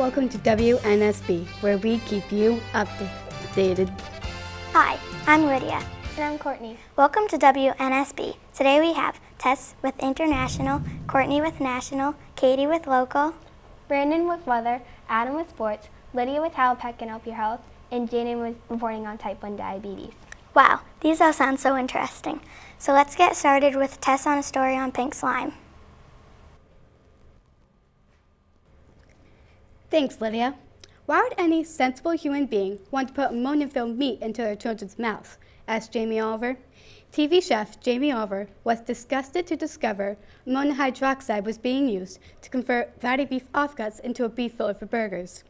Welcome to WNSB, where we keep you updated. Hi, I'm Lydia. And I'm Courtney. Welcome to WNSB. Today we have Tess with International, Courtney with National, Katie with Local, Brandon with Weather, Adam with Sports, Lydia with How Pet Can Help Your Health, and Jaden with reporting on type 1 diabetes. Wow, these all sound so interesting. So let's get started with Tess on a story on pink slime. Thanks, Lydia. Why would any sensible human being want to put ammonia-filled meat into their children's mouths? Asked Jamie Oliver. TV chef Jamie Oliver was disgusted to discover ammonium hydroxide was being used to convert fatty beef offcuts into a beef filler for burgers.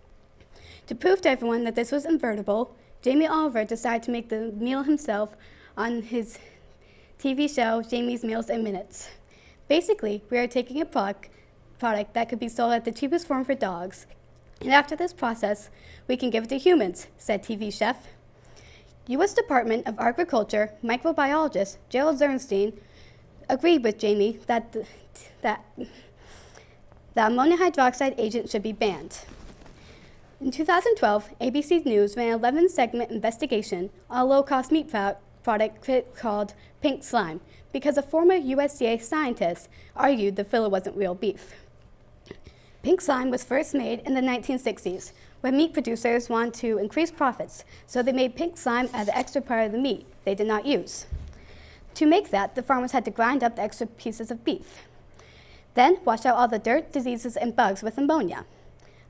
To prove to everyone that this was invertible, Jamie Oliver decided to make the meal himself on his TV show, Jamie's Meals in Minutes. Basically, we are taking a product that could be sold at the cheapest form for dogs, and after this process, we can give it to humans, said TV chef. U.S. Department of Agriculture microbiologist Gerald Zernstein agreed with Jamie that the ammonium hydroxide agent should be banned. In 2012, ABC News ran an 11-segment investigation on a low-cost meat product called pink slime because a former USDA scientist argued the filler wasn't real beef. Pink slime was first made in the 1960s, when meat producers wanted to increase profits, so they made pink slime out of the extra part of the meat they did not use. To make that, the farmers had to grind up the extra pieces of beef, then wash out all the dirt, diseases, and bugs with ammonia.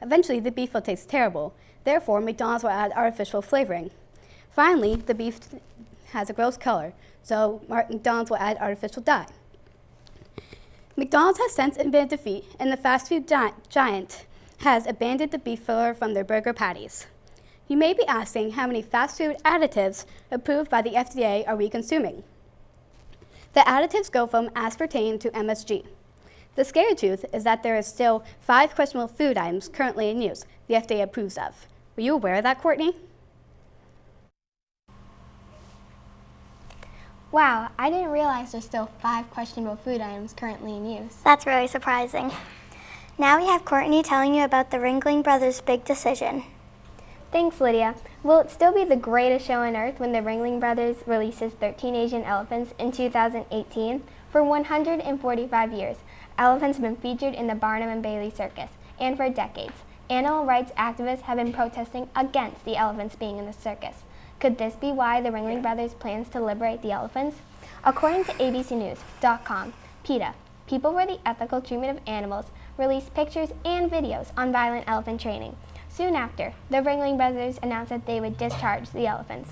Eventually, the beef will taste terrible. Therefore, McDonald's will add artificial flavoring. Finally, the beef has a gross color, so McDonald's will add artificial dye. McDonald's has since admitted defeat, and the fast food giant has abandoned the beef filler from their burger patties. You may be asking how many fast food additives approved by the FDA are we consuming? The additives go from aspartame to MSG. The scary truth is that there is still 5 questionable food items currently in use the FDA approves of. Were you aware of that, Courtney? Wow, I didn't realize there's still 5 questionable food items currently in use. That's really surprising. Now we have Courtney telling you about the Ringling Brothers' big decision. Thanks, Lydia. Will it still be the greatest show on earth when the Ringling Brothers releases 13 Asian elephants in 2018? For 145 years, elephants have been featured in the Barnum and Bailey Circus, and for decades, animal rights activists have been protesting against the elephants being in the circus. Could this be why the Ringling Brothers plans to liberate the elephants? According to abcnews.com, PETA, People for the Ethical Treatment of Animals, released pictures and videos on violent elephant training. Soon after, the Ringling Brothers announced that they would discharge the elephants.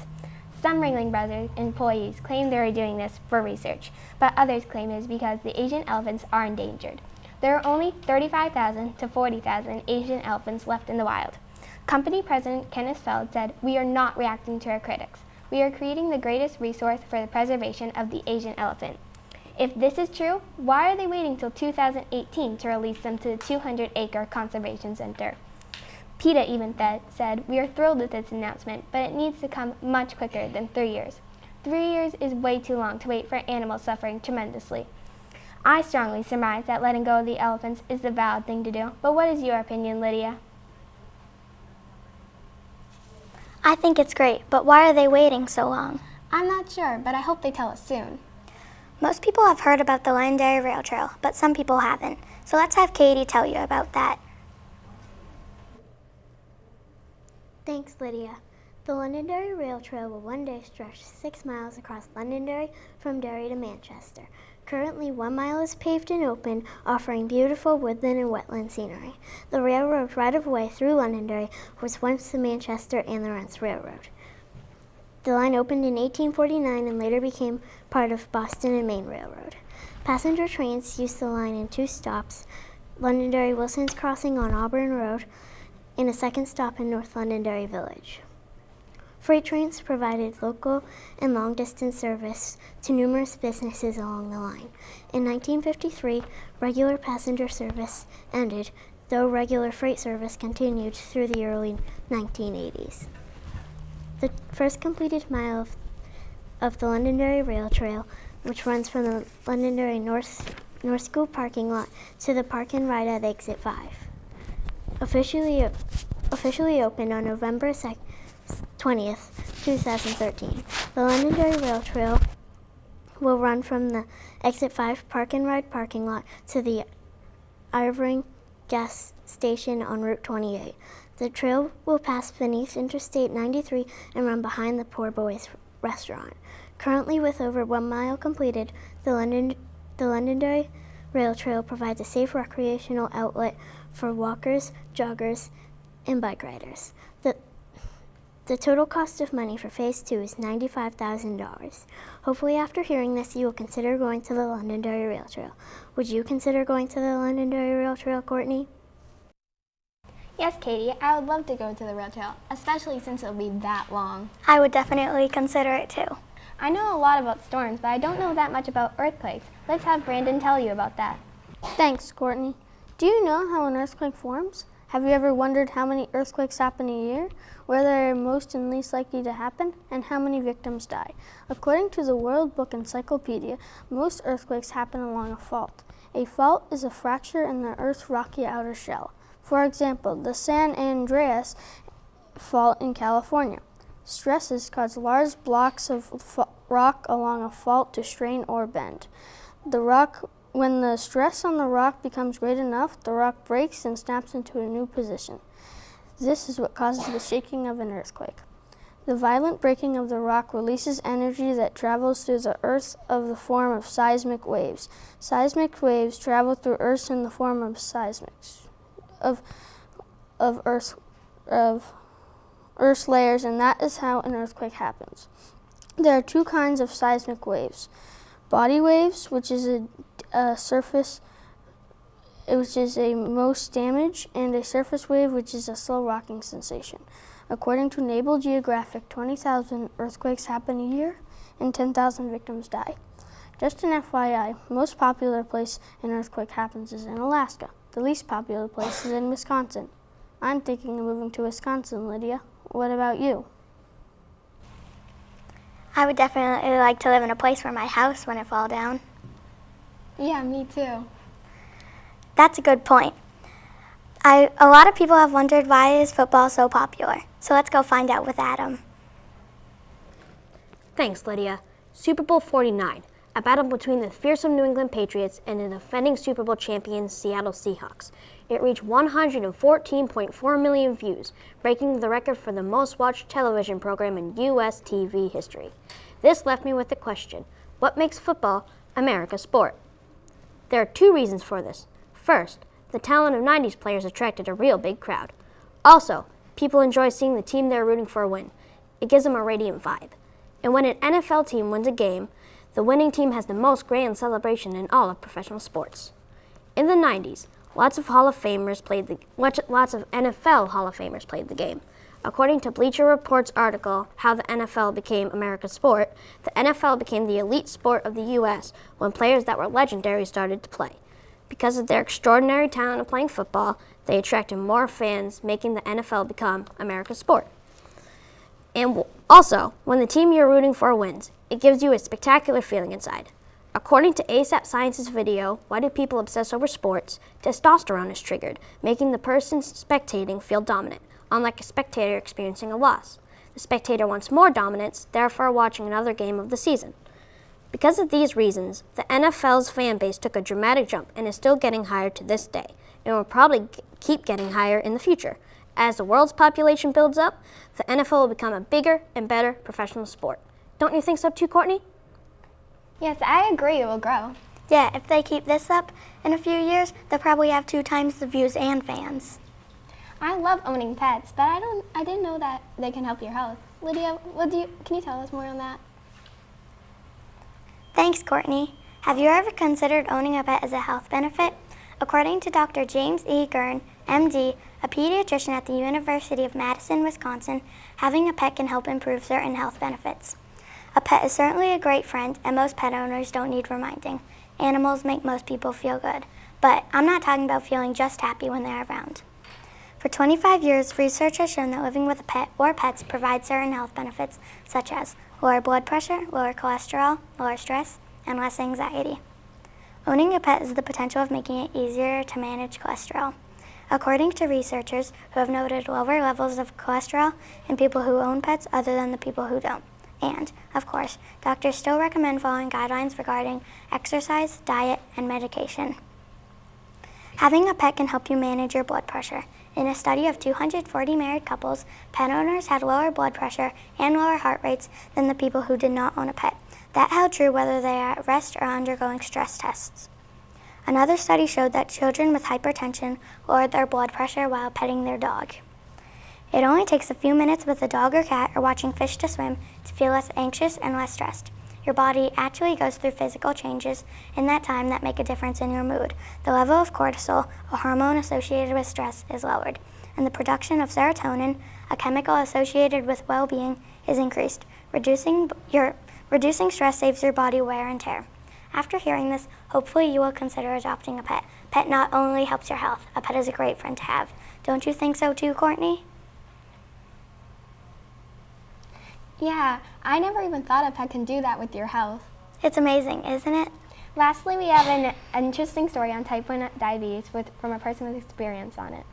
Some Ringling Brothers employees claim they are doing this for research, but others claim it is because the Asian elephants are endangered. There are only 35,000 to 40,000 Asian elephants left in the wild. Company President Kenneth Feld said, "We are not reacting to our critics. We are creating the greatest resource for the preservation of the Asian elephant." If this is true, why are they waiting till 2018 to release them to the 200-acre conservation center? PETA even said, "We are thrilled with this announcement, but it needs to come much quicker than 3 years. 3 years is way too long to wait for animals suffering tremendously." I strongly surmise that letting go of the elephants is the valid thing to do, but what is your opinion, Lydia? I think it's great, but why are they waiting so long? I'm not sure, but I hope they tell us soon. Most people have heard about the Londonderry Rail Trail, but some people haven't. So let's have Katie tell you about that. Thanks, Lydia. The Londonderry Rail Trail will one day stretch 6 miles across Londonderry from Derry to Manchester. Currently, 1 mile is paved and open, offering beautiful woodland and wetland scenery. The railroad right-of-way through Londonderry was once the Manchester and the Rents Railroad. The line opened in 1849 and later became part of Boston and Maine Railroad. Passenger trains use the line in 2 stops, Londonderry Wilson's Crossing on Auburn Road, and a second stop in North Londonderry Village. Freight trains provided local and long-distance service to numerous businesses along the line. In 1953, regular passenger service ended, though regular freight service continued through the early 1980s. The first completed mile of the Londonderry Rail Trail, which runs from the Londonderry North School parking lot to the park and ride at Exit 5. officially opened on November 20th, 2013. The Londonderry Rail Trail will run from the Exit 5 Park and Ride parking lot to the Irving gas station on Route 28. The trail will pass beneath Interstate 93 and run behind the Poor Boys restaurant. Currently, with over 1 mile completed, the Londonderry Rail Trail provides a safe recreational outlet for walkers, joggers, and bike riders. The total cost of money for Phase 2 is $95,000. Hopefully after hearing this, you will consider going to the Londonderry Rail Trail. Would you consider going to the Londonderry Rail Trail, Courtney? Yes, Katie, I would love to go to the rail trail, especially since it'll be that long. I would definitely consider it too. I know a lot about storms, but I don't know that much about earthquakes. Let's have Brandon tell you about that. Thanks, Courtney. Do you know how an earthquake forms? Have you ever wondered how many earthquakes happen a year, where they are most and least likely to happen, and how many victims die? According to the World Book Encyclopedia, most earthquakes happen along a fault. A fault is a fracture in the Earth's rocky outer shell. For example, the San Andreas Fault in California. Stresses cause large blocks of rock along a fault to strain or bend. When the stress on the rock becomes great enough, the rock breaks and snaps into a new position. This is what causes the shaking of an earthquake. The violent breaking of the rock releases energy that travels through the earth of the form of seismic waves. Seismic waves travel through earth in the form of Earth's layers, and that is how an earthquake happens. There are two kinds of seismic waves: body waves, which is a surface, which is a most damage, and a surface wave, which is a slow rocking sensation. According to Naval Geographic, 20,000 earthquakes happen a year, and 10,000 victims die. Just an FYI, most popular place an earthquake happens is in Alaska. The least popular place is in Wisconsin. I'm thinking of moving to Wisconsin, Lydia. What about you? I would definitely like to live in a place where my house wouldn't fall down. Yeah, me too. That's a good point. A lot of people have wondered, why is football so popular? So let's go find out with Adam. Thanks, Lydia. Super Bowl 49, a battle between the fearsome New England Patriots and the defending Super Bowl champions Seattle Seahawks. It reached 114.4 million views, breaking the record for the most watched television program in U.S. TV history. This left me with the question, what makes football America's sport? There are two reasons for this. First, the talent of 90s players attracted a real big crowd. Also, people enjoy seeing the team they're rooting for win. It gives them a radiant vibe. And when an NFL team wins a game, the winning team has the most grand celebration in all of professional sports. In the 90s, lots of NFL Hall of Famers played the game. According to Bleacher Report's article, How the NFL Became America's Sport, the NFL became the elite sport of the U.S. when players that were legendary started to play. Because of their extraordinary talent of playing football, they attracted more fans, making the NFL become America's sport. And also, when the team you're rooting for wins, it gives you a spectacular feeling inside. According to ASAP Science's video, Why Do People Obsess Over Sports?, testosterone is triggered, making the person spectating feel dominant, unlike a spectator experiencing a loss. The spectator wants more dominance, therefore watching another game of the season. Because of these reasons, the NFL's fan base took a dramatic jump and is still getting higher to this day, and will probably keep getting higher in the future. As the world's population builds up, the NFL will become a bigger and better professional sport. Don't you think so too, Courtney? Yes, I agree it will grow. Yeah, if they keep this up in a few years, they'll probably have 2 times the views and fans. I love owning pets, but I didn't know that they can help your health. Lydia, can you tell us more on that? Thanks, Courtney. Have you ever considered owning a pet as a health benefit? According to Dr. James E. Gurn, MD, a pediatrician at the University of Madison, Wisconsin, having a pet can help improve certain health benefits. A pet is certainly a great friend, and most pet owners don't need reminding. Animals make most people feel good, but I'm not talking about feeling just happy when they're around. For 25 years, research has shown that living with a pet or pets provides certain health benefits, such as lower blood pressure, lower cholesterol, lower stress, and less anxiety. Owning a pet has the potential of making it easier to manage cholesterol. according to researchers who have noted lower levels of cholesterol in people who own pets other than the people who don't. And, of course, doctors still recommend following guidelines regarding exercise, diet, and medication. Having a pet can help you manage your blood pressure. In a study of 240 married couples, pet owners had lower blood pressure and lower heart rates than the people who did not own a pet. That held true whether they are at rest or undergoing stress tests. Another study showed that children with hypertension lowered their blood pressure while petting their dog. It only takes a few minutes with a dog or cat or watching fish to swim to feel less anxious and less stressed. Your body actually goes through physical changes in that time that make a difference in your mood. The level of cortisol, a hormone associated with stress, is lowered, and the production of serotonin, a chemical associated with well-being, is increased. Reducing stress saves your body wear and tear. After hearing this, hopefully you will consider adopting a pet. Pet not only helps your health, a pet is a great friend to have. Don't you think so too, Courtney? Yeah, I never even thought a pet can do that with your health. It's amazing, isn't it? Lastly, we have an interesting story on type 1 diabetes from a person with experience on it.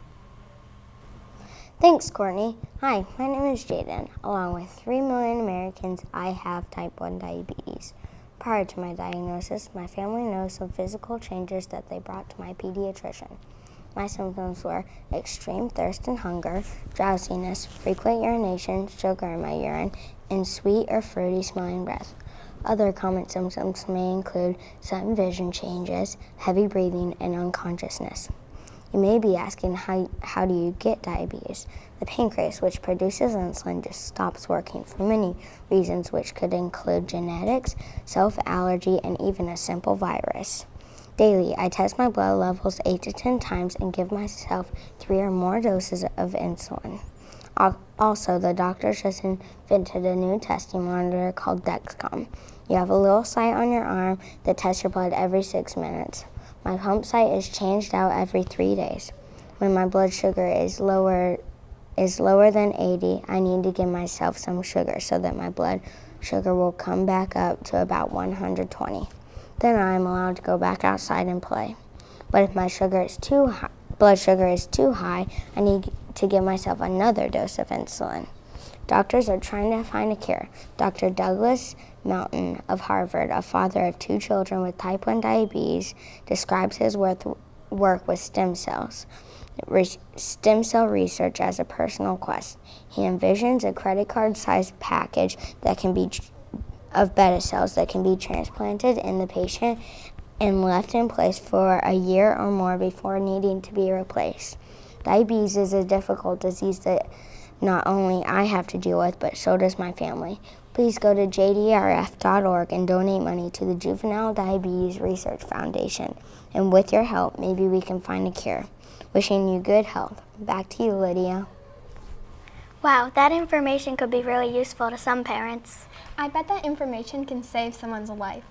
Thanks, Courtney. Hi, my name is Jaden. Along with 3 million Americans, I have type 1 diabetes. Prior to my diagnosis, my family knows some physical changes that they brought to my pediatrician. My symptoms were extreme thirst and hunger, drowsiness, frequent urination, sugar in my urine, and sweet or fruity smelling breath. Other common symptoms may include sudden vision changes, heavy breathing, and unconsciousness. You may be asking, how do you get diabetes? The pancreas, which produces insulin, just stops working for many reasons, which could include genetics, self-allergy, and even a simple virus. Daily, I test my blood levels 8 to 10 times and give myself 3 or more doses of insulin. Also, the doctors just invented a new testing monitor called Dexcom. You have a little sight on your arm that tests your blood every 6 minutes. My pump site is changed out every 3 days. When my blood sugar is lower than 80, I need to give myself some sugar so that my blood sugar will come back up to about 120. Then I am allowed to go back outside and play. But if my blood sugar is too high, I need to give myself another dose of insulin. Doctors are trying to find a cure. Dr. Douglas Melton of Harvard, a father of 2 children with type 1 diabetes, describes his work with stem cell research as a personal quest. He envisions a credit card-sized package of beta cells that can be transplanted in the patient and left in place for a year or more before needing to be replaced. Diabetes is a difficult disease that not only I have to deal with, but so does my family. Please go to jdrf.org and donate money to the Juvenile Diabetes Research Foundation. And with your help, maybe we can find a cure. Wishing you good health. Back to you, Lydia. Wow, that information could be really useful to some parents. I bet that information can save someone's life.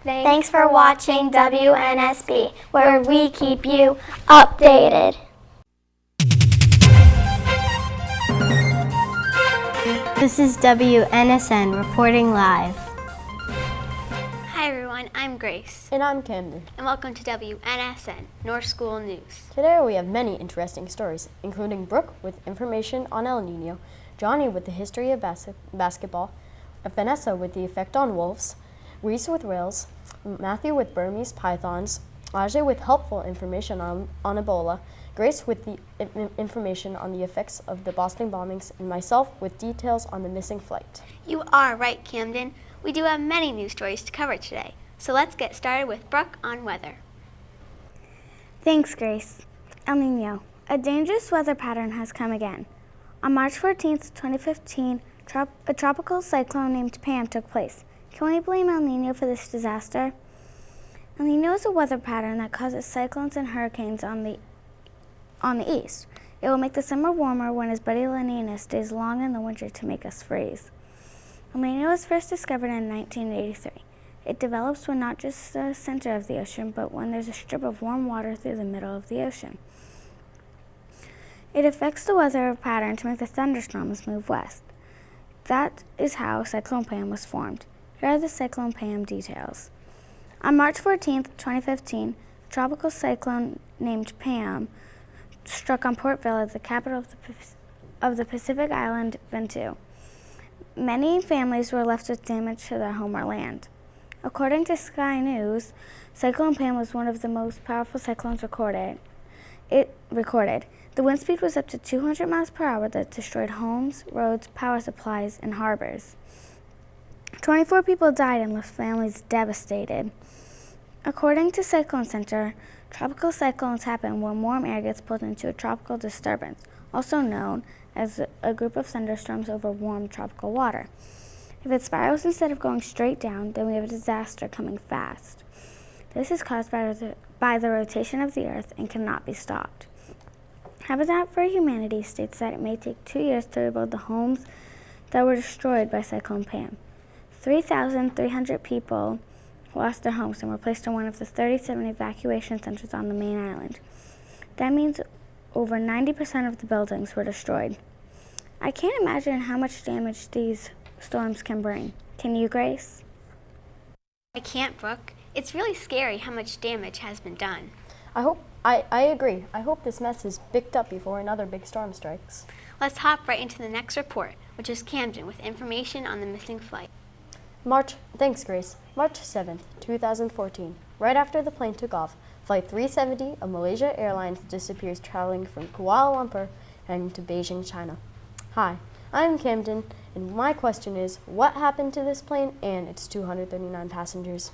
Thanks for watching WNSB, where we keep you updated. This is WNSN reporting live. Hi everyone, I'm Grace. And I'm Camden. And welcome to WNSN, North School News. Today we have many interesting stories, including Brooke with information on El Nino, Johnny with the history of basketball, Vanessa with the effect on wolves, Reese with whales, Matthew with Burmese pythons, Ajay with helpful information on Ebola, Grace with the information on the effects of the Boston bombings, and myself with details on the missing flight. You are right, Camden. We do have many news stories to cover today, so let's get started with Brooke on weather. Thanks, Grace. El Nino, a dangerous weather pattern has come again. On March 14th, 2015, a tropical cyclone named Pam took place. Can we blame El Nino for this disaster? El Nino is a weather pattern that causes cyclones and hurricanes on the east. It will make the summer warmer when his buddy La Nina stays long in the winter to make us freeze. El Nino was first discovered in 1983. It develops when not just the center of the ocean, but when there's a strip of warm water through the middle of the ocean. It affects the weather pattern to make the thunderstorms move west. That is how Cyclone Pam was formed. Here are the Cyclone Pam details. On March 14th, 2015, a tropical cyclone named Pam struck on Port Village, the capital of the Pacific island Vanuatu. Many families were left with damage to their home or land. According to Sky News, Cyclone Pam was one of the most powerful cyclones recorded. The wind speed was up to 200 miles per hour that destroyed homes, roads, power supplies, and harbors. 24 people died and left families devastated. According to Cyclone Center, tropical cyclones happen when warm air gets pulled into a tropical disturbance, also known as a group of thunderstorms over warm tropical water. If it spirals instead of going straight down, then we have a disaster coming fast. This is caused by the rotation of the Earth and cannot be stopped. Habitat for Humanity states that it may take 2 years to rebuild the homes that were destroyed by Cyclone Pam. 3,300 people lost their homes and were placed in one of the 37 evacuation centers on the main island. That means over 90% of the buildings were destroyed. I can't imagine how much damage these storms can bring. Can you, Grace? I can't, Brooke. It's really scary how much damage has been done. I agree. I hope this mess is picked up before another big storm strikes. Let's hop right into the next report, which is Camden with information on the missing flight. Thanks, Grace. March 7th, 2014. Right after the plane took off, Flight 370 of Malaysia Airlines disappears traveling from Kuala Lumpur heading to Beijing, China. Hi, I'm Camden, and my question is, what happened to this plane and its 239 passengers?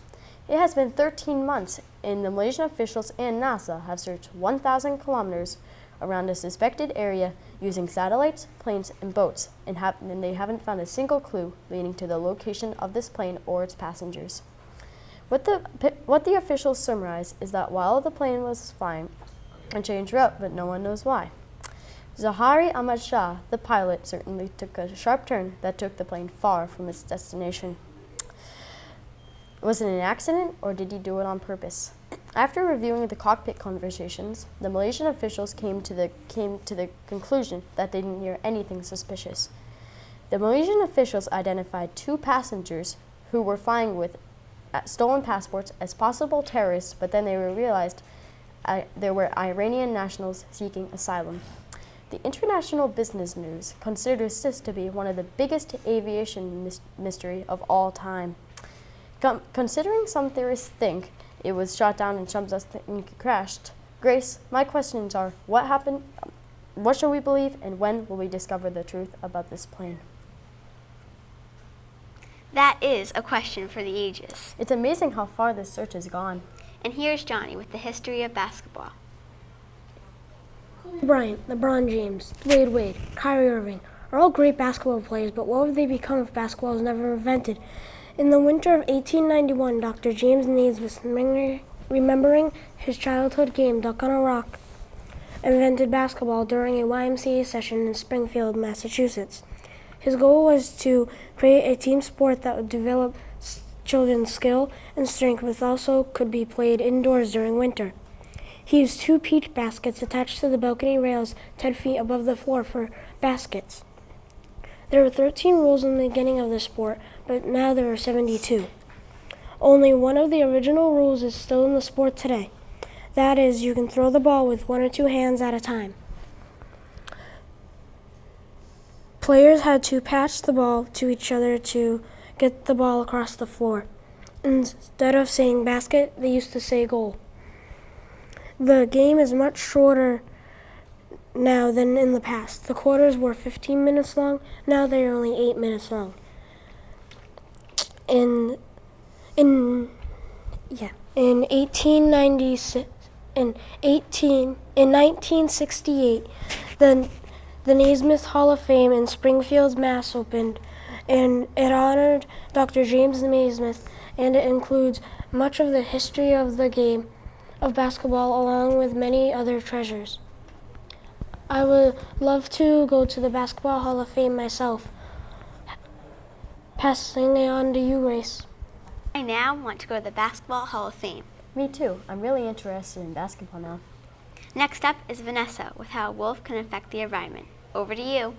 It has been 13 months, and the Malaysian officials and NASA have searched 1,000 kilometers around the suspected area using satellites, planes, and boats, and they haven't found a single clue leading to the location of this plane or its passengers. What the officials summarize is that while the plane was flying, it changed route, but no one knows why. Zahari Ahmad Shah, the pilot, certainly took a sharp turn that took the plane far from its destination. Was it an accident, or did he do it on purpose? After reviewing the cockpit conversations, the Malaysian officials came to the conclusion that they didn't hear anything suspicious. The Malaysian officials identified 2 passengers who were flying with stolen passports as possible terrorists, but then they realized there were Iranian nationals seeking asylum. The International Business News considers this to be one of the biggest aviation mystery of all time. Considering some theorists think it was shot down and some just think it crashed, Grace, my questions are, what happened, what should we believe, and when will we discover the truth about this plane? That is a question for the ages. It's amazing how far this search has gone. And here's Johnny with the history of basketball. Kobe Bryant, LeBron James, Dwayne Wade, Kyrie Irving are all great basketball players, but what would they become if basketball was never invented? In the winter of 1891, Dr. James Naismith, remembering his childhood game, Duck on a Rock, invented basketball during a YMCA session in Springfield, Massachusetts. His goal was to create a team sport that would develop children's skill and strength, but also could be played indoors during winter. He used 2 peach baskets attached to the balcony rails 10 feet above the floor for baskets. There were 13 rules in the beginning of the sport, but now there are 72. Only one of the original rules is still in the sport today. That is, you can throw the ball with 1 or 2 hands at a time. Players had to pass the ball to each other to get the ball across the floor. Instead of saying basket, they used to say goal. The game is much shorter now than in the past. The quarters were 15 minutes long, now they are only 8 minutes long. In 1968, the Naismith Hall of Fame in Springfield, Mass. Opened, and it honored Dr. James Naismith, and it includes much of the history of the game of basketball along with many other treasures. I would love to go to the Basketball Hall of Fame myself. Passing it on to you, Grace. I now want to go to the Basketball Hall of Fame. Me too. I'm really interested in basketball now. Next up is Vanessa with how a wolf can affect the environment. Over to you.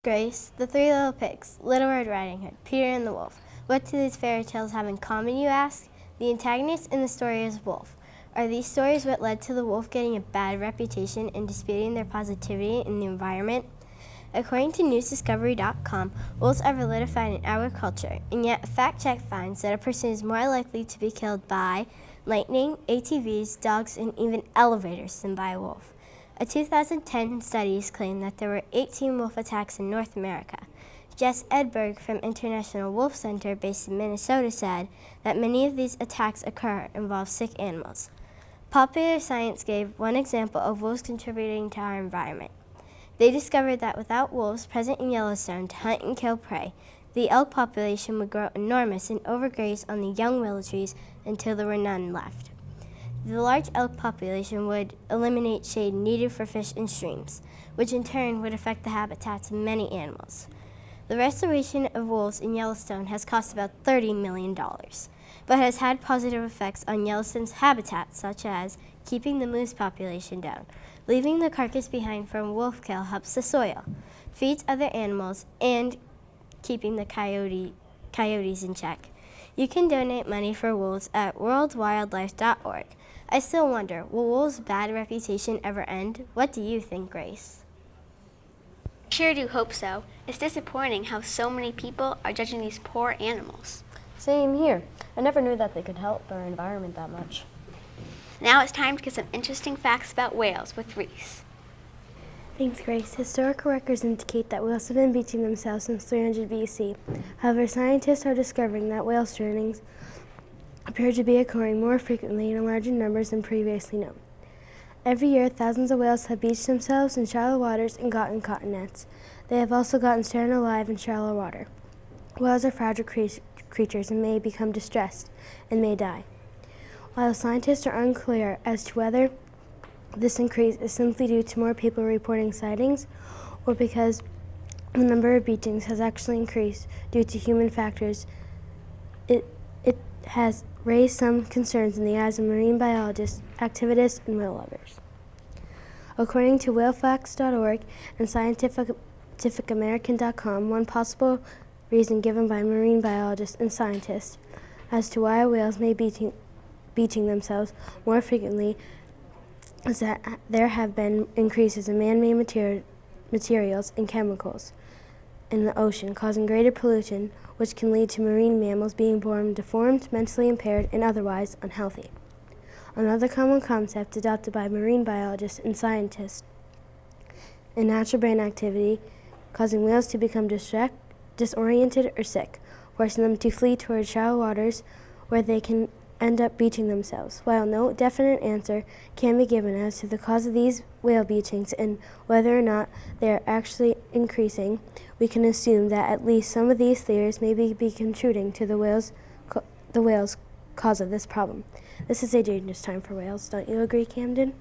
Grace, the 3 little pigs, Little Red Riding Hood, Peter and the Wolf. What do these fairy tales have in common, you ask? The antagonist in the story is a wolf. Are these stories what led to the wolf getting a bad reputation and disputing their positivity in the environment? According to newsdiscovery.com, wolves are vilified in agriculture, and yet a fact check finds that a person is more likely to be killed by lightning, ATVs, dogs, and even elevators than by a wolf. A 2010 study claimed that there were 18 wolf attacks in North America. Jess Edberg from International Wolf Center based in Minnesota said that many of these attacks involve sick animals. Popular Science gave one example of wolves contributing to our environment. They discovered that without wolves present in Yellowstone to hunt and kill prey, the elk population would grow enormous and overgraze on the young willow trees until there were none left. The large elk population would eliminate shade needed for fish in streams, which in turn would affect the habitats of many animals. The restoration of wolves in Yellowstone has cost about $30 million, but has had positive effects on Yellowstone's habitat, such as keeping the moose population down. Leaving the carcass behind from wolf kill helps the soil, feeds other animals, and keeping the coyotes in check. You can donate money for wolves at worldwildlife.org. I still wonder, will wolves' bad reputation ever end? What do you think, Grace? I sure do hope so. It's disappointing how so many people are judging these poor animals. Same here. I never knew that they could help our environment that much. Now it's time to get some interesting facts about whales with Reese. Thanks, Grace. Historical records indicate that whales have been beaching themselves since 300 BC. However, scientists are discovering that whale drownings appear to be occurring more frequently and in larger numbers than previously known. Every year, thousands of whales have beached themselves in shallow waters and gotten caught in nets. They have also gotten stranded alive in shallow water. Whales are fragile creatures and may become distressed and may die. While scientists are unclear as to whether this increase is simply due to more people reporting sightings or because the number of beachings has actually increased due to human factors, it has raised some concerns in the eyes of marine biologists, activists, and whale lovers. According to whalefacts.org and scientificamerican.com, one possible reason given by marine biologists and scientists as to why whales may be beaching themselves more frequently is that there have been increases in man-made materials and chemicals in the ocean, causing greater pollution, which can lead to marine mammals being born deformed, mentally impaired, and otherwise unhealthy. Another common concept adopted by marine biologists and scientists is natural brain activity, causing whales to become disoriented or sick, forcing them to flee towards shallow waters where they can end up beaching themselves. While no definite answer can be given as to the cause of these whale beachings and whether or not they are actually increasing, we can assume that at least some of these theories may be contributing to the whales' cause of this problem. This is a dangerous time for whales. Don't you agree, Camden?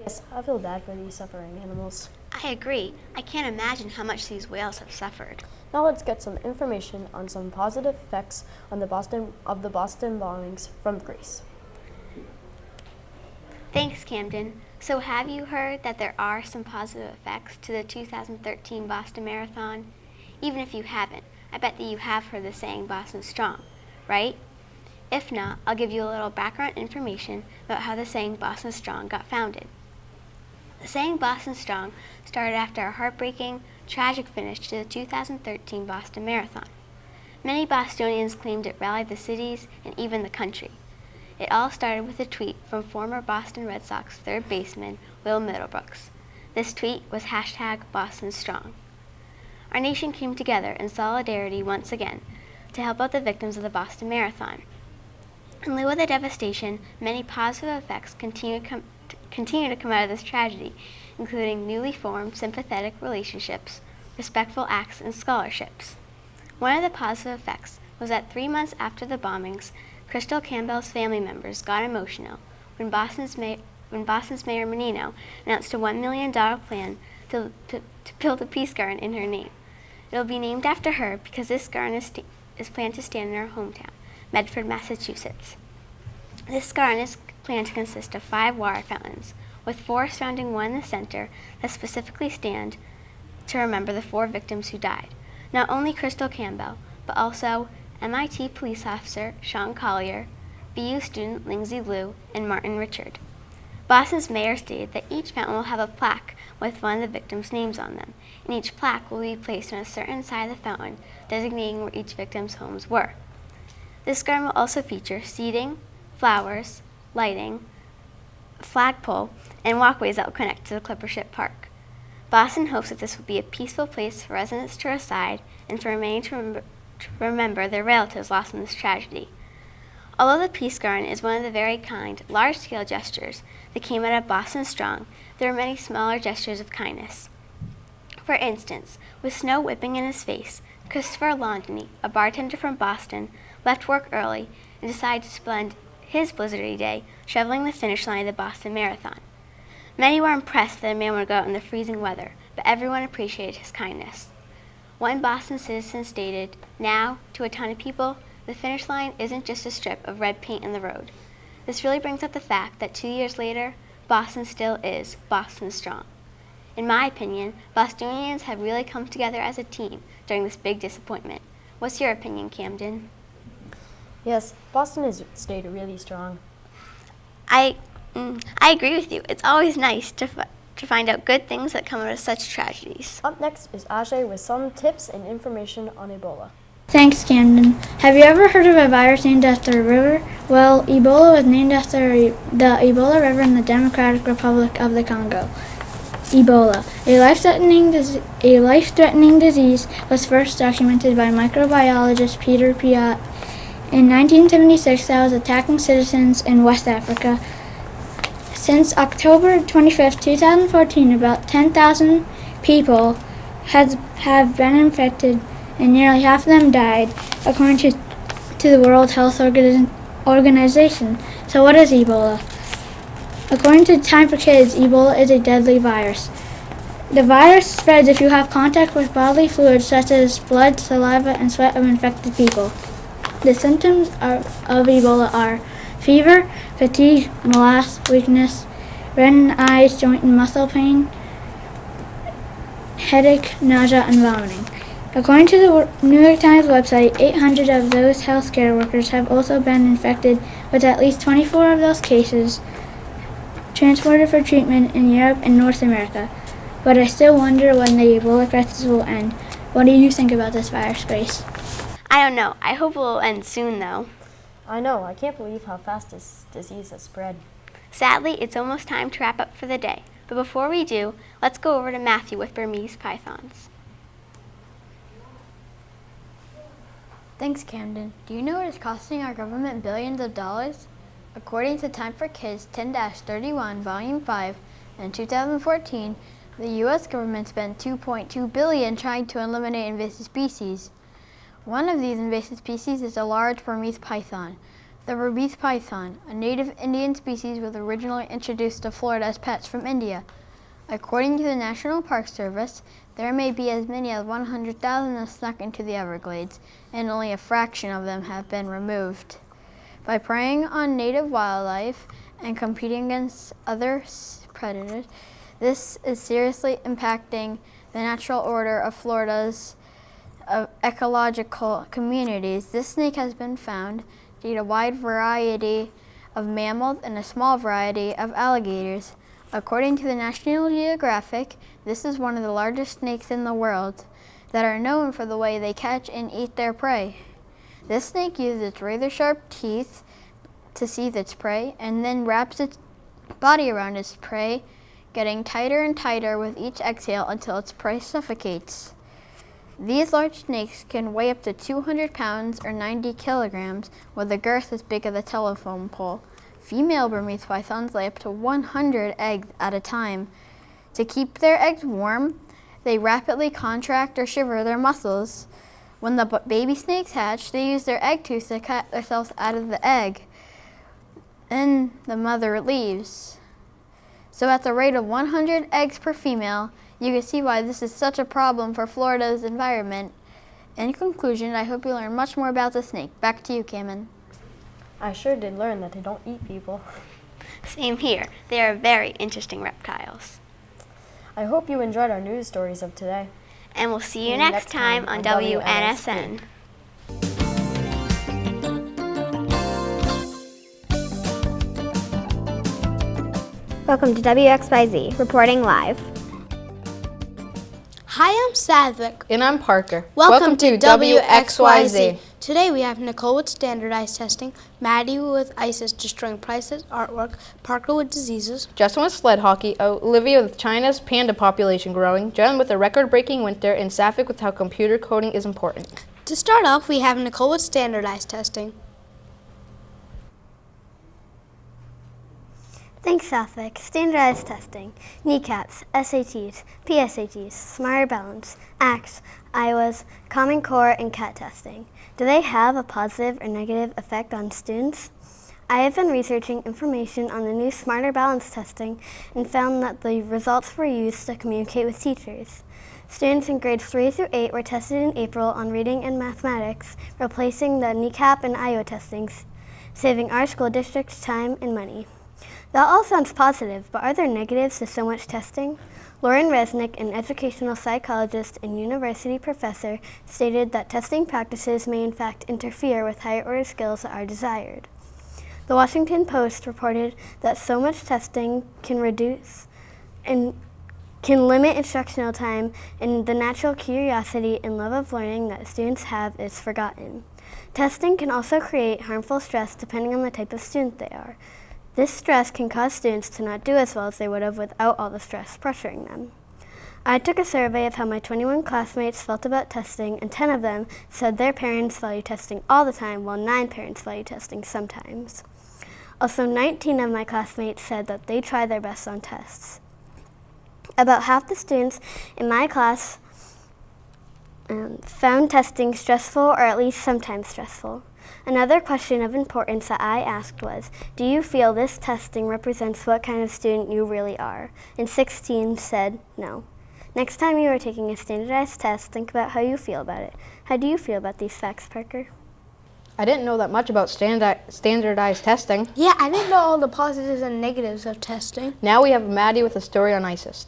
Yes, I feel bad for these suffering animals. I agree. I can't imagine how much these whales have suffered. Now let's get some information on some positive effects on the Boston bombings from Greece. Thanks, Camden. So have you heard that there are some positive effects to the 2013 Boston Marathon? Even if you haven't, I bet that you have heard the saying Boston Strong, right? If not, I'll give you a little background information about how the saying Boston Strong got founded. The saying Boston Strong started after a heartbreaking, tragic finish to the 2013 Boston Marathon. Many Bostonians claimed it rallied the cities and even the country. It all started with a tweet from former Boston Red Sox third baseman Will Middlebrooks. This tweet was #BostonStrong. Our nation came together in solidarity once again to help out the victims of the Boston Marathon. In lieu of the devastation, many positive effects continue to come out of this tragedy, including newly formed sympathetic relationships, respectful acts, and scholarships. One of the positive effects was that 3 months after the bombings, Crystal Campbell's family members got emotional when Boston's Mayor Menino announced a $1 million plan to build a peace garden in her name. It will be named after her because this garden is planned to stand in her hometown, Medford, Massachusetts. This garden is planned to consist of 5 water fountains, with 4 surrounding one in the center that specifically stand to remember the 4 victims who died. Not only Crystal Campbell, but also MIT police officer Sean Collier, BU student Lindsay Liu, and Martin Richard. Boston's mayor stated that each fountain will have a plaque with one of the victims' names on them, and each plaque will be placed on a certain side of the fountain, designating where each victim's homes were. This garden will also feature seating, flowers, lighting, flagpole, and walkways that will connect to the Clipper Ship Park. Boston hopes that this will be a peaceful place for residents to reside and for many to remember their relatives lost in this tragedy. Although the Peace Garden is one of the very kind, large-scale gestures that came out of Boston Strong, there are many smaller gestures of kindness. For instance, with snow whipping in his face, Christopher Laundony, a bartender from Boston, left work early and decided to spend his blizzardy day shoveling the finish line of the Boston Marathon. Many were impressed that a man would go out in the freezing weather, but everyone appreciated his kindness. One Boston citizen stated, "Now, to a ton of people, the finish line isn't just a strip of red paint in the road." This really brings up the fact that 2 years later, Boston still is Boston Strong. In my opinion, Bostonians have really come together as a team during this big disappointment. What's your opinion, Camden? Yes, Boston has stayed really strong. I agree with you. It's always nice to find out good things that come out of such tragedies. Up next is Ajay with some tips and information on Ebola. Thanks, Camden. Have you ever heard of a virus named after a river? Well, Ebola was named after the Ebola River in the Democratic Republic of the Congo. Ebola, a life-threatening disease, was first documented by microbiologist Peter Piot in 1976 that was attacking citizens in West Africa. Since October 25, 2014, about 10,000 people have been infected and nearly half of them died, according to the World Health Organization. So what is Ebola? According to Time for Kids, Ebola is a deadly virus. The virus spreads if you have contact with bodily fluids such as blood, saliva, and sweat of infected people. The symptoms of Ebola are fever, fatigue, malaise, weakness, red eyes, joint and muscle pain, headache, nausea, and vomiting. According to the New York Times website, 800 of those healthcare workers have also been infected, with at least 24 of those cases transported for treatment in Europe and North America. But I still wonder when the Ebola crisis will end. What do you think about this virus, Grace? I don't know. I hope it will end soon, though. I know, I can't believe how fast this disease has spread. Sadly, it's almost time to wrap up for the day. But before we do, let's go over to Matthew with Burmese pythons. Thanks, Camden. Do you know what is costing our government billions of dollars? According to Time for Kids 10-31, Volume 5, in 2014, the U.S. government spent $2.2 billion trying to eliminate invasive species. One of these invasive species is a large Burmese python. The Burmese python, a native Indian species, was originally introduced to Florida as pets from India. According to the National Park Service, there may be as many as 100,000 that snuck into the Everglades, and only a fraction of them have been removed. By preying on native wildlife and competing against other predators, this is seriously impacting the natural order of Florida's ecological communities. This snake has been found to eat a wide variety of mammals and a small variety of alligators. According to the National Geographic, this is one of the largest snakes in the world that are known for the way they catch and eat their prey. This snake uses its razor-sharp teeth to seize its prey and then wraps its body around its prey, getting tighter and tighter with each exhale until its prey suffocates. These large snakes can weigh up to 200 pounds or 90 kilograms with a girth as big as a telephone pole. Female Burmese pythons lay up to 100 eggs at a time. To keep their eggs warm, they rapidly contract or shiver their muscles. When the baby snakes hatch, they use their egg tubes to cut themselves out of the egg. Then the mother leaves. So at the rate of 100 eggs per female, you can see why this is such a problem for Florida's environment. In conclusion, I hope you learn much more about the snake. Back to you, Kamen. I sure did learn that they don't eat people. Same here. They are very interesting reptiles. I hope you enjoyed our news stories of today. And we'll see you next time on WNSN. Welcome to WXYZ, reporting live. Hi, I'm Sadvik. And I'm Parker. Welcome to WXYZ. Today we have Nicole with standardized testing, Maddie with ISIS destroying prices, artwork, Parker with diseases, Justin with sled hockey, Olivia with China's panda population growing, Jen with a record-breaking winter, and Safik with how computer coding is important. To start off, we have Nicole with standardized testing. Thanks, Safik. Standardized testing, kneecaps, SATs, PSATs, Smarter Balance, ACTS, Iowas, Common Core, and CAT testing. Do they have a positive or negative effect on students? I have been researching information on the new Smarter Balance testing and found that the results were used to communicate with teachers. Students in grades 3 through 8 were tested in April on reading and mathematics, replacing the kneecap and Iowa testings, saving our school district's time and money. That all sounds positive, but are there negatives to so much testing? Lauren Resnick, an educational psychologist and university professor, stated that testing practices may in fact interfere with higher order skills that are desired. The Washington Post reported that so much testing can reduce and can limit instructional time, and the natural curiosity and love of learning that students have is forgotten. Testing can also create harmful stress depending on the type of student they are. This stress can cause students to not do as well as they would have without all the stress pressuring them. I took a survey of how my 21 classmates felt about testing, and 10 of them said their parents value testing all the time, while 9 parents value testing sometimes. Also, 19 of my classmates said that they try their best on tests. About half the students in my class found testing stressful or at least sometimes stressful. Another question of importance that I asked was, do you feel this testing represents what kind of student you really are? And 16 said no. Next time you are taking a standardized test, think about how you feel about it. How do you feel about these facts, Parker? I didn't know that much about standardized testing. Yeah, I didn't know all the positives and negatives of testing. Now we have Maddie with a story on ISIS.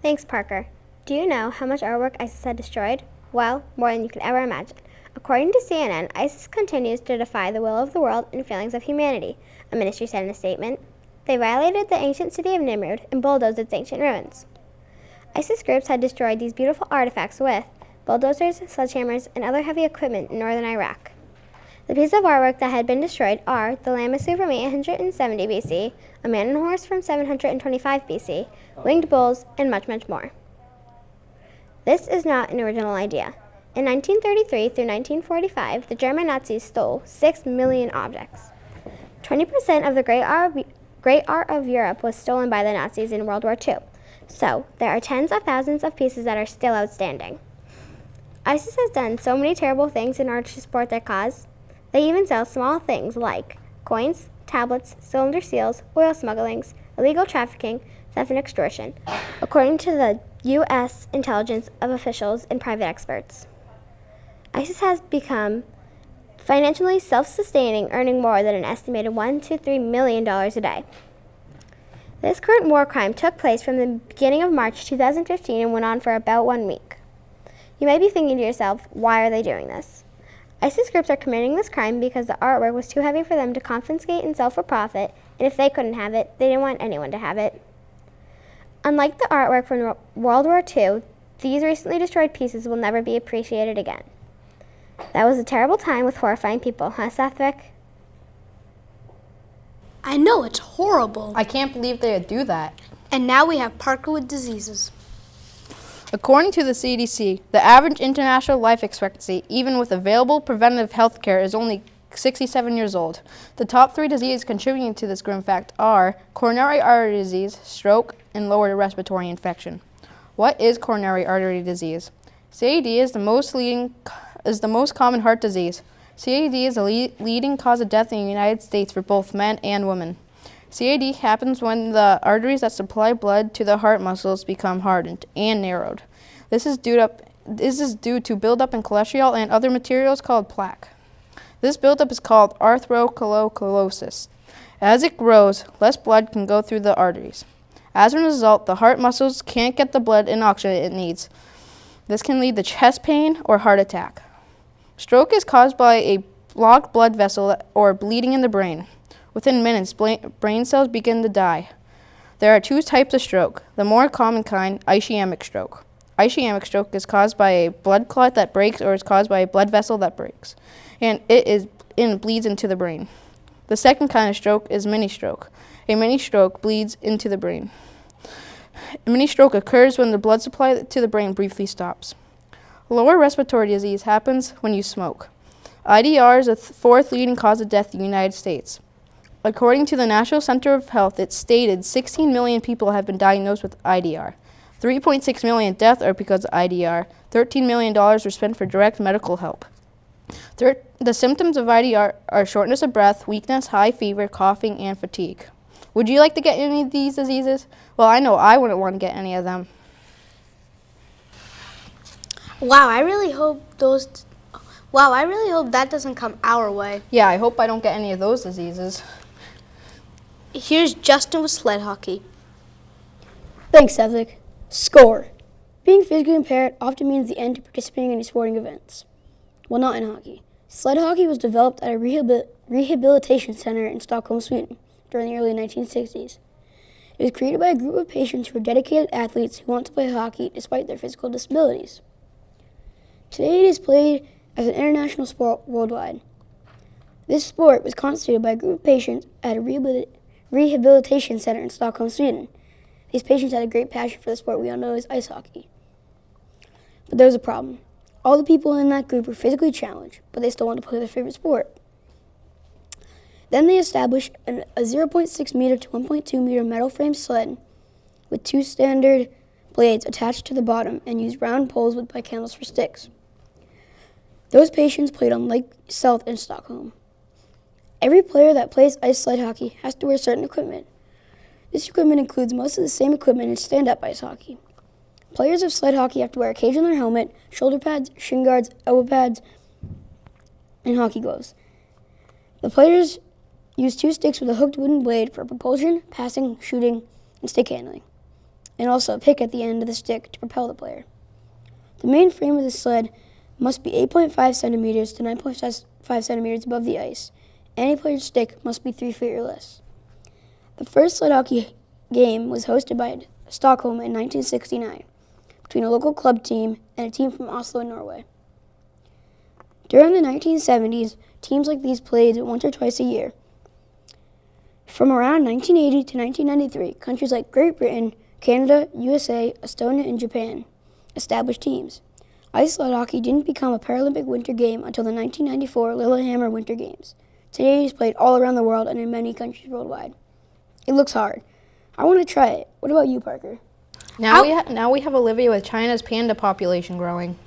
Thanks, Parker. Do you know how much artwork ISIS had destroyed? Well, more than you could ever imagine. According to CNN, ISIS continues to defy the will of the world and feelings of humanity, a ministry said in a statement. They violated the ancient city of Nimrud and bulldozed its ancient ruins. ISIS groups had destroyed these beautiful artifacts with bulldozers, sledgehammers, and other heavy equipment in northern Iraq. The pieces of artwork that had been destroyed are the Lamassu from 870 BC, a man and horse from 725 BC, winged bulls, and much, much more. This is not an original idea. In 1933 through 1945, the German Nazis stole 6 million objects. 20% of the great art of Europe was stolen by the Nazis in World War II. So, there are tens of thousands of pieces that are still outstanding. ISIS has done so many terrible things in order to support their cause. They even sell small things like coins, tablets, cylinder seals, oil smugglings, illegal trafficking, theft, and extortion, according to the U.S. intelligence of officials and private experts. ISIS has become financially self-sustaining, earning more than an estimated $1 to $3 million a day. This current war crime took place from the beginning of March 2015 and went on for about 1 week. You may be thinking to yourself, why are they doing this? ISIS groups are committing this crime because the artwork was too heavy for them to confiscate and sell for profit, and if they couldn't have it, they didn't want anyone to have it. Unlike the artwork from World War II, these recently destroyed pieces will never be appreciated again. That was a terrible time with horrifying people, huh, Sethwick? I know, it's horrible. I can't believe they would do that. And now we have Parker with diseases. According to the CDC, the average international life expectancy, even with available preventative health care, is only 67 years old. The top 3 diseases contributing to this grim fact are coronary artery disease, stroke, and lower respiratory infection. What is coronary artery disease? CAD is the most common heart disease. CAD is the leading cause of death in the United States for both men and women. CAD happens when the arteries that supply blood to the heart muscles become hardened and narrowed. This is due to buildup in cholesterol and other materials called plaque. This buildup is called atherosclerosis. As it grows, less blood can go through the arteries. As a result, the heart muscles can't get the blood and oxygen it needs. This can lead to chest pain or heart attack. Stroke is caused by a blocked blood vessel or bleeding in the brain, Within minutes, brain cells begin to die. There are two types of stroke. The more common kind, ischemic stroke. Ischemic stroke is caused by a blood clot that breaks or is caused by a blood vessel that breaks, and it bleeds into the brain. The second kind of stroke is mini stroke. A mini stroke bleeds into the brain. A mini stroke occurs when the blood supply to the brain briefly stops. Lower respiratory disease happens when you smoke. IDR is the fourth leading cause of death in the United States. According to the National Center of Health, it's stated 16 million people have been diagnosed with IDR. 3.6 million deaths are because of IDR. $13 million were spent for direct medical help. The symptoms of IDR are shortness of breath, weakness, high fever, coughing, and fatigue. Would you like to get any of these diseases? Well, I know I wouldn't want to get any of them. Wow, I really hope that doesn't come our way. Yeah, I hope I don't get any of those diseases. Here's Justin with sled hockey. Thanks, Sevik. Score. Being physically impaired often means the end to participating in sporting events. Well, not in hockey. Sled hockey was developed at a rehabilitation center in Stockholm, Sweden, during the early 1960s. It was created by a group of patients who were dedicated athletes who want to play hockey despite their physical disabilities. Today it is played as an international sport worldwide. This sport was constituted by a group of patients at a rehabilitation center in Stockholm, Sweden. These patients had a great passion for the sport we all know as ice hockey. But there was a problem. All the people in that group were physically challenged, but they still wanted to play their favorite sport. Then they established a 0.6 meter to 1.2 meter metal frame sled with two standard blades attached to the bottom and used round poles with bike handles for sticks. Those patients played on Lake South in Stockholm. Every player that plays ice sled hockey has to wear certain equipment. This equipment includes most of the same equipment in stand-up ice hockey. Players of sled hockey have to wear a cage on their helmet, shoulder pads, shin guards, elbow pads, and hockey gloves. The players use two sticks with a hooked wooden blade for propulsion, passing, shooting, and stick handling, and also a pick at the end of the stick to propel the player. The main frame of the sled must be 8.5 centimeters to 9.5 centimeters above the ice. Any player's stick must be 3 feet or less. The first sled hockey game was hosted by Stockholm in 1969 between a local club team and a team from Oslo, Norway. During the 1970s, teams like these played once or twice a year. From around 1980 to 1993, countries like Great Britain, Canada, USA, Estonia, and Japan established teams. Ice sled hockey didn't become a Paralympic winter game until the 1994 Lillehammer Winter Games. Today it is played all around the world and in many countries worldwide. It looks hard. I want to try it. What about you, Parker? Now we have Olivia with China's panda population growing.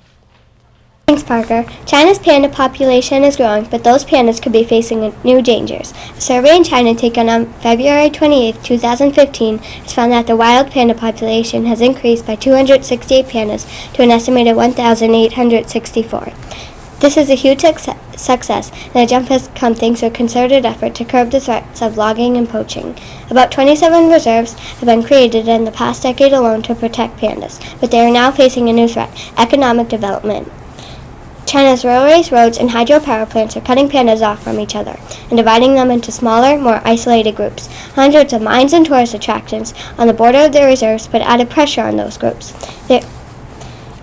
Thanks, Parker. China's panda population is growing, but those pandas could be facing new dangers. A survey in China taken on February 28, 2015, has found that the wild panda population has increased by 268 pandas to an estimated 1,864. This is a huge success, and the jump has come thanks to a concerted effort to curb the threats of logging and poaching. About 27 reserves have been created in the past decade alone to protect pandas, but they are now facing a new threat: economic development. China's railways, roads, and hydropower plants are cutting pandas off from each other and dividing them into smaller, more isolated groups. Hundreds of mines and tourist attractions on the border of the reserves put added pressure on those groups.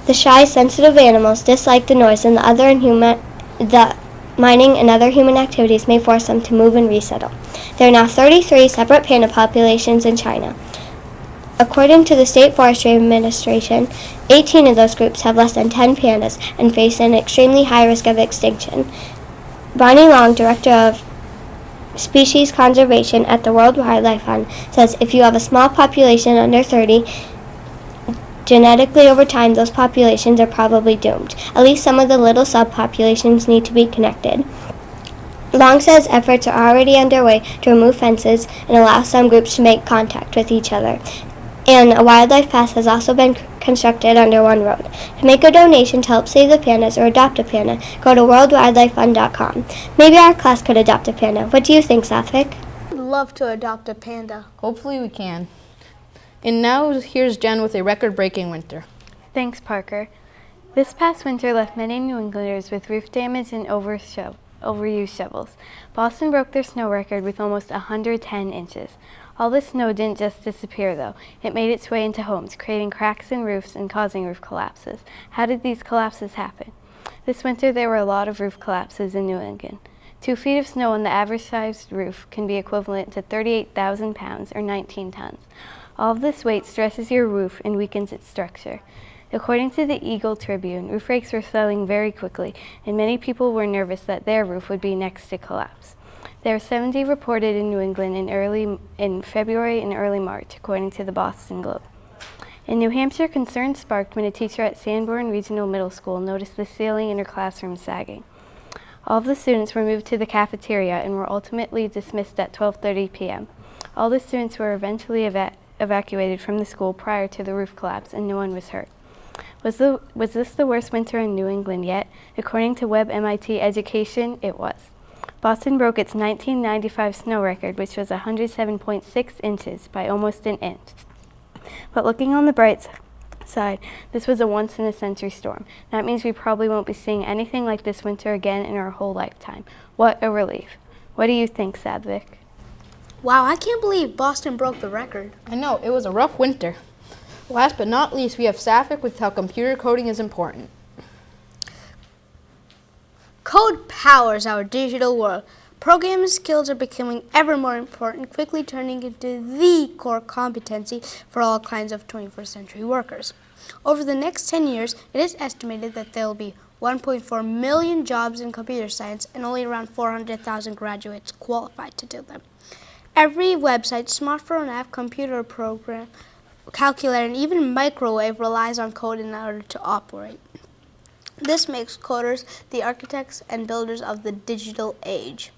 The shy, sensitive animals dislike the noise, and the mining and other human activities may force them to move and resettle. There are now 33 separate panda populations in China. According to the State Forestry Administration, 18 of those groups have less than 10 pandas and face an extremely high risk of extinction. Bonnie Long, Director of Species Conservation at the World Wildlife Fund, says if you have a small population under 30, genetically over time those populations are probably doomed. At least some of the little subpopulations need to be connected. Long says efforts are already underway to remove fences and allow some groups to make contact with each other. And a wildlife path has also been constructed under one road. To make a donation to help save the pandas or adopt a panda, go to worldwildlifefund.com. Maybe our class could adopt a panda. What do you think, Sathvik? I'd love to adopt a panda. Hopefully we can. And now here's Jen with a record-breaking winter. Thanks, Parker. This past winter left many New Englanders with roof damage and overused shovels. Boston broke their snow record with almost 110 inches. All the snow didn't just disappear, though. It made its way into homes, creating cracks in roofs and causing roof collapses. How did these collapses happen? This winter, there were a lot of roof collapses in New England. 2 feet of snow on the average-sized roof can be equivalent to 38,000 pounds, or 19 tons. All of this weight stresses your roof and weakens its structure. According to the Eagle Tribune, roof rakes were selling very quickly, and many people were nervous that their roof would be next to collapse. There were 70 reported in New England in February and early March, according to the Boston Globe. In New Hampshire, concern sparked when a teacher at Sanborn Regional Middle School noticed the ceiling in her classroom sagging. All of the students were moved to the cafeteria and were ultimately dismissed at 12:30 p.m. All the students were eventually evacuated from the school prior to the roof collapse, and no one was hurt. Was this the worst winter in New England yet? According to Web MIT Education, it was. Boston broke its 1995 snow record, which was 107.6 inches, by almost an inch. But looking on the bright side, this was a once-in-a-century storm. That means we probably won't be seeing anything like this winter again in our whole lifetime. What a relief. What do you think, Sadvik? Wow, I can't believe Boston broke the record. I know, it was a rough winter. Last but not least, we have Sadvik with how computer coding is important. Code powers our digital world. Programming skills are becoming ever more important, quickly turning into the core competency for all kinds of 21st century workers. Over the next 10 years, it is estimated that there will be 1.4 million jobs in computer science and only around 400,000 graduates qualified to do them. Every website, smartphone app, computer program, calculator, and even microwave relies on code in order to operate. This makes coders the architects and builders of the digital age.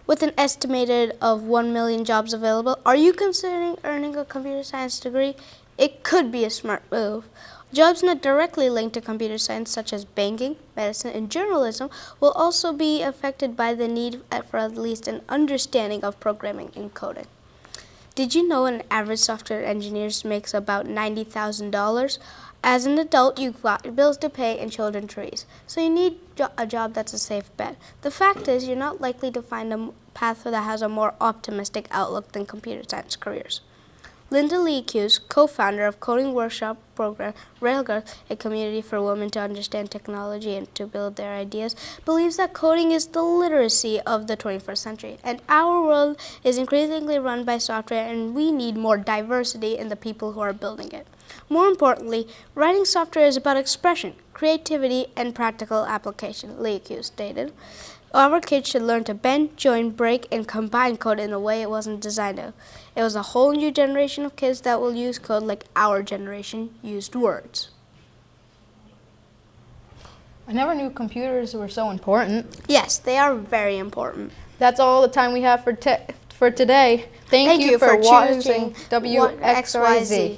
With an estimated of 1 million jobs available, are you considering earning a computer science degree? It could be a smart move. Jobs not directly linked to computer science, such as banking, medicine, and journalism, will also be affected by the need for at least an understanding of programming and coding. Did you know an average software engineer makes about $90,000? As an adult, you've got bills to pay and children to raise, so you need a job that's a safe bet. The fact is, you're not likely to find a path that has a more optimistic outlook than computer science careers. Linda Lee Hughes, co-founder of coding workshop program Railgun, a community for women to understand technology and to build their ideas, believes that coding is the literacy of the 21st century, and our world is increasingly run by software, and we need more diversity in the people who are building it. More importantly, writing software is about expression, creativity, and practical application, Lee Hughes stated. Our kids should learn to bend, join, break, and combine code in a way it wasn't designed to. It was a whole new generation of kids that will use code like our generation used words. I never knew computers were so important. Yes, they are very important. That's all the time we have for today. Thank you for watching WXYZ.